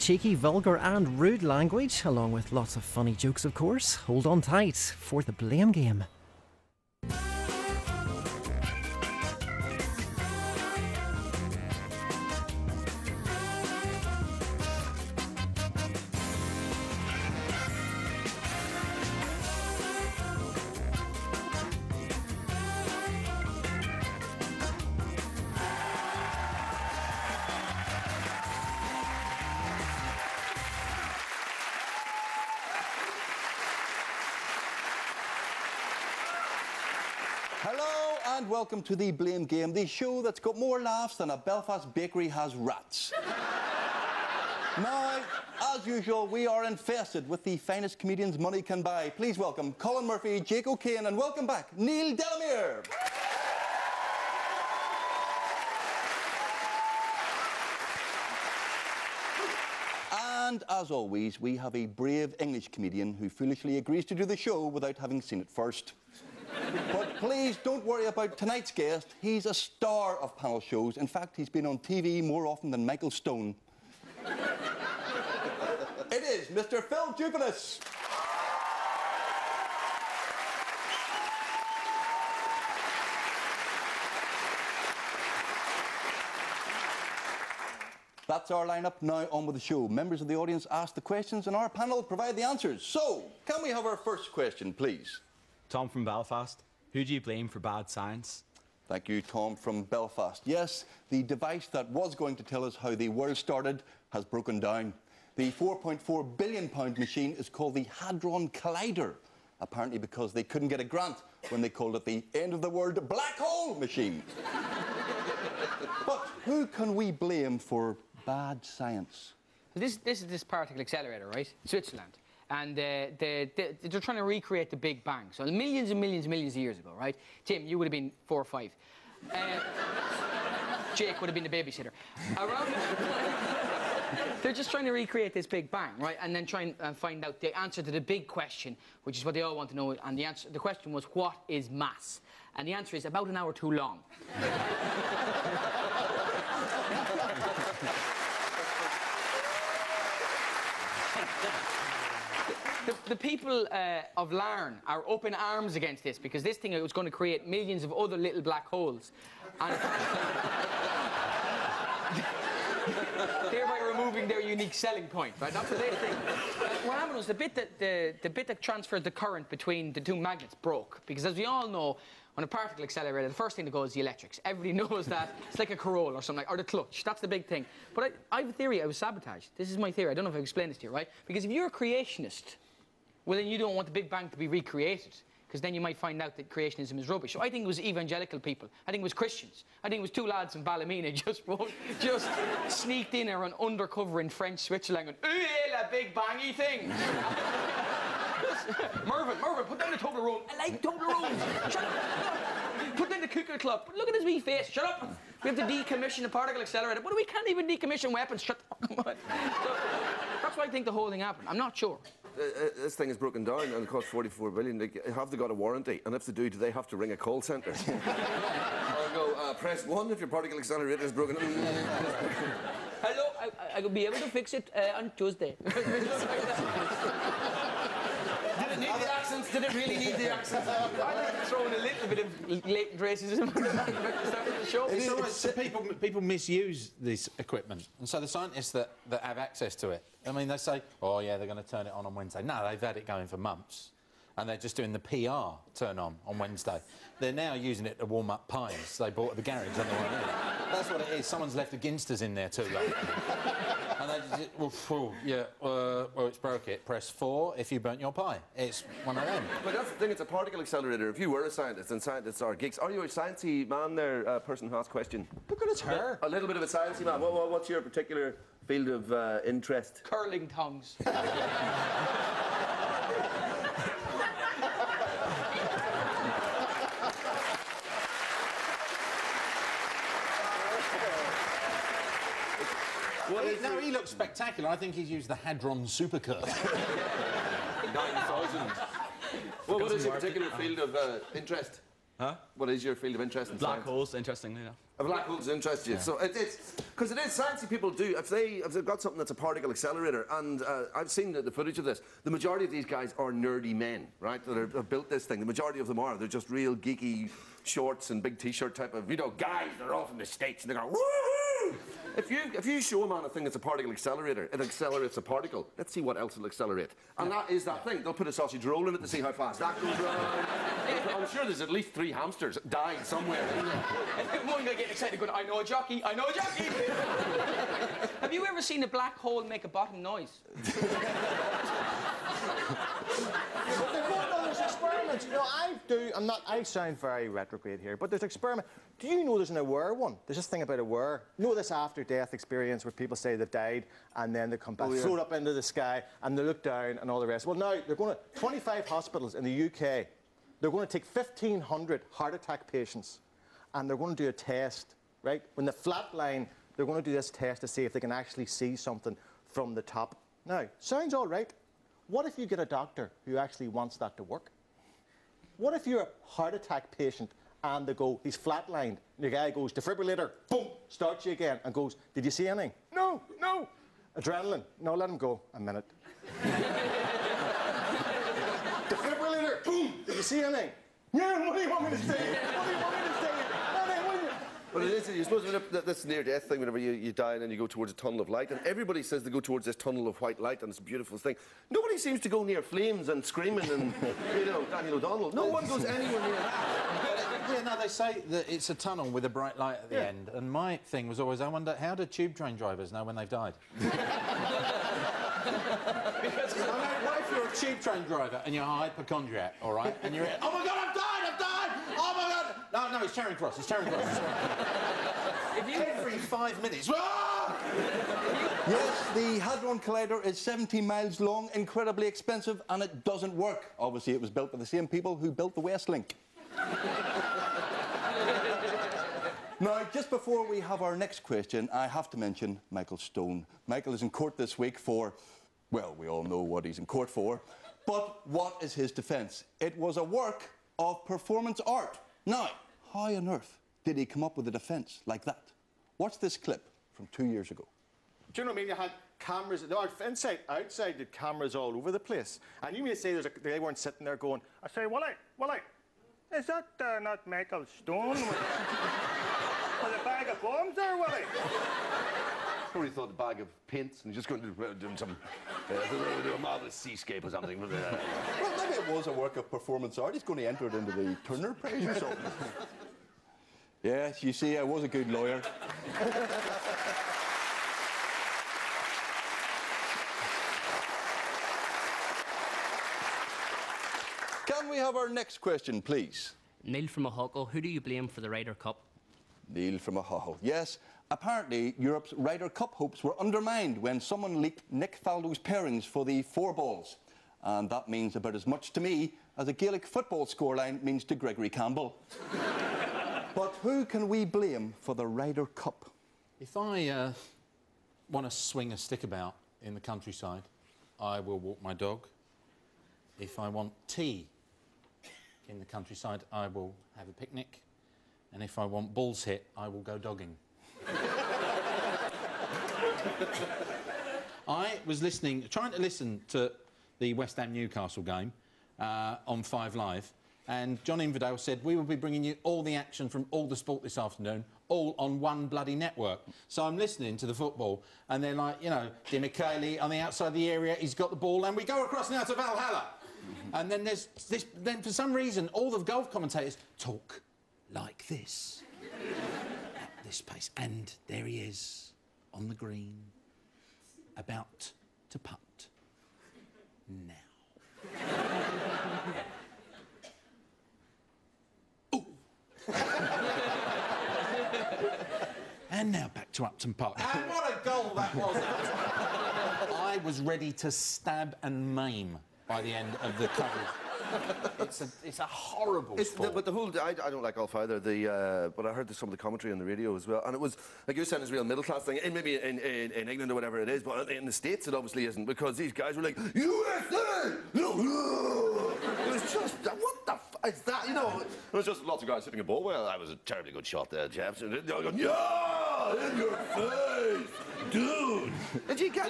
cheeky, vulgar and rude language, along with lots of funny jokes, of course. Hold on tight for the Blame Game. Hello and welcome to the Blame Game, the show that's got more laughs than a Belfast bakery has rats. Now, as usual, we are infested with the finest comedians money can buy. Please welcome Colin Murphy, Kane, and welcome back, Neil Delamere. And as always, we have a brave English comedian who foolishly agrees to do the show without having seen it first. But please don't worry about tonight's guest. He's a star of panel shows. In fact, he's been on TV more often than Michael Stone. It is Mr. Phil Jupitus. That's our lineup. Now on with the show. Members of the audience ask the questions and our panel provide the answers. So, can we have our first question, please? Tom from Belfast. Who do you blame for bad science? Thank you, Tom from Belfast. Yes, the device that was going to tell us how the world started has broken down. The £4.4 billion machine is called the Hadron Collider, apparently because they couldn't get a grant when they called it the end of the world black hole machine. But who can we blame for bad science? This is this particle accelerator, right? Switzerland. And they're trying to recreate the Big Bang. So millions and millions and millions of years ago, right? Tim, you would have been 4 or 5. Jake would have been the babysitter. They're just trying to recreate this Big Bang, right? And then try and find out the answer to the big question, which is what they all want to know. And the question was, what is mass? And the answer is about an hour too long. The people of Larne are up in arms against this because this thing was going to create millions of other little black holes. And thereby removing their unique selling point, right? That's what they think. What happened was the bit that transferred the current between the two magnets broke. Because as we all know, on a particle accelerator, the first thing to go is the electrics. Everybody knows that. It's like a Corolla or something, or the clutch. That's the big thing. But I have a theory. I was sabotaged. This is my theory. I don't know if I've explained this to you, right? Because if you're a creationist, well, then you don't want the Big Bang to be recreated, because then you might find out that creationism is rubbish. So I think it was evangelical people. I think it was Christians. I think it was 2 lads from Ballymena just sneaked in or undercover in French Switzerland going, "Ooh, la Big Bangy thing." Mervyn, put down the Toblerone. I like Toblerones. Shut up. Put down the Cooker Club. Look at his wee face. Shut up. We have to decommission the particle accelerator. But we can't even decommission weapons. Shut up. Come on. So, that's why I think the whole thing happened. I'm not sure. This thing is broken down and it costs 44 billion. Have they got a warranty? And if they do they have to ring a call centre? Or go, press 1 if your particle accelerator is broken. Hello, I will be able to fix it on Tuesday. Did it need the accents? Did it really need the accents? I like to throw in a little bit of latent racism at the show. So people misuse this equipment, and so the scientists that have access to it, I mean, they say, oh yeah, they're going to turn it on Wednesday. No, they've had it going for months, and they're just doing the PR turn on Wednesday. They're now using it to warm up pies they bought at the garage on the way in. That's what it is. Someone's left the ginsters in there too long. And they just, well, it's broke it. Press 4 if you burnt your pie. It's one of them. But that's the thing, it's a particle accelerator. If you were a scientist, and scientists are geeks, are you a sciencey man there, person who asked question? Look at his hair. A little bit of a sciencey man. What's your particular field of interest? Curling tongues. No, he looks spectacular. I think he's used the Hadron Supercurve. 9,000. What is your particular field of interest? Huh? What is your field of interest in Black science? holes, interestingly enough. A black hole's interest you. So it's because it is sciencey people do. If they've got something that's a particle accelerator, and I've seen the footage of this. The majority of these guys are nerdy men, right? That have built this thing. The majority of them are. They're just real geeky shorts and big T-shirt type of guys. They're all from the States, and they go woo. If you show a man a thing that's a particle accelerator, it accelerates a particle. Let's see what else it'll accelerate. And that is that thing. They'll put a sausage roll in it to see how fast that goes around. I'm sure there's at least 3 hamsters died somewhere. And then one guy getting excited going, I know a jockey, I know a jockey! Have you ever seen a black hole make a bottom noise? There's experiments. I sound very retrograde here, but there's experiments. Do you know there's an aware one? There's this thing about aware. You know this after-death experience where people say they've died and then they come back, float up into the sky and they look down and all the rest. Well, now, they're going to 25 hospitals in the UK. They're going to take 1,500 heart attack patients and they're going to do a test, right? When they flatline, they're going to do this test to see if they can actually see something from the top. Now, sounds all right. What if you get a doctor who actually wants that to work? What if you're a heart attack patient and they go, he's flatlined, and the guy goes, defibrillator, boom, starts you again, and goes, did you see anything? No, no. Adrenaline, no, let him go a minute. Defibrillator, boom, did you see anything? Yeah, what do you want me to say? What do you want me to say? Well, it is, you suppose, this near-death thing, whenever you die and then you go towards a tunnel of light, and everybody says they go towards this tunnel of white light, and it's a beautiful thing. Nobody seems to go near flames and screaming and, Daniel O'Donnell. No one goes anywhere near that. Yeah, no, they say that it's a tunnel with a bright light at the end, and my thing was always, I wonder, how do tube train drivers know when they've died? Because, what if you're a tube train driver and you're a hypochondriac, all right, and you're, oh my God, I've died! Oh my God! No, it's Charing Cross. It's Charing Cross. Every 5 minutes. Yes, the Hadron Collider is 17 miles long, incredibly expensive, and it doesn't work. Obviously, it was built by the same people who built the West Link. Now, just before we have our next question, I have to mention Michael Stone. Michael is in court this week for, well, we all know what he's in court for, but what is his defence? It was a work of performance art. Now, how on earth did he come up with a defence like that? Watch this clip from 2 years ago. Do you know what I mean? You had cameras, inside, outside, the cameras all over the place. And you may say they weren't sitting there going, I say, Willie, is that not Michael Stone with a bag of bombs there, Willie? Probably thought a bag of paints and just going to do some do a marvellous seascape or something. Well, maybe it was a work of performance art. He's going to enter it into the Turner Prize or something. Yes, you see, I was a good lawyer. Can we have our next question, please? Neil from Ohuckle, who do you blame for the Ryder Cup? Neil from Ohuckle. Yes, apparently Europe's Ryder Cup hopes were undermined when someone leaked Nick Faldo's pairings for the 4 balls. And that means about as much to me as a Gaelic football scoreline means to Gregory Campbell. But who can we blame for the Ryder Cup? If I want to swing a stick about in the countryside, I will walk my dog. If I want tea in the countryside, I will have a picnic. And if I want balls hit, I will go dogging. I was trying to listen to the West Ham Newcastle game on 5 Live, and John Inverdale said we will be bringing you all the action from all the sport this afternoon, all on one bloody network. So I'm listening to the football, and they're like, Delamere on the outside of the area, he's got the ball, and we go across now to Valhalla. And then there's this. Then for some reason, all the golf commentators talk like this, at this pace, and there he is on the green, about to putt. Now. Ooh. And now back to Upton Park. And what a goal that was! I was ready to stab and maim by the end of the coverage. It's a horrible sport. But the whole... I don't like golf either, but I heard some of the commentary on the radio as well, and it was, like you said, it's a real middle-class thing, and maybe in England or whatever it is, but in the States it obviously isn't, because these guys were like, USA! No! It was just... What the... It's that, you know, there's just lots of guys hitting a ball. Well, that was a terribly good shot there, Jeff. And they're going, yeah, in your face, dude. And you get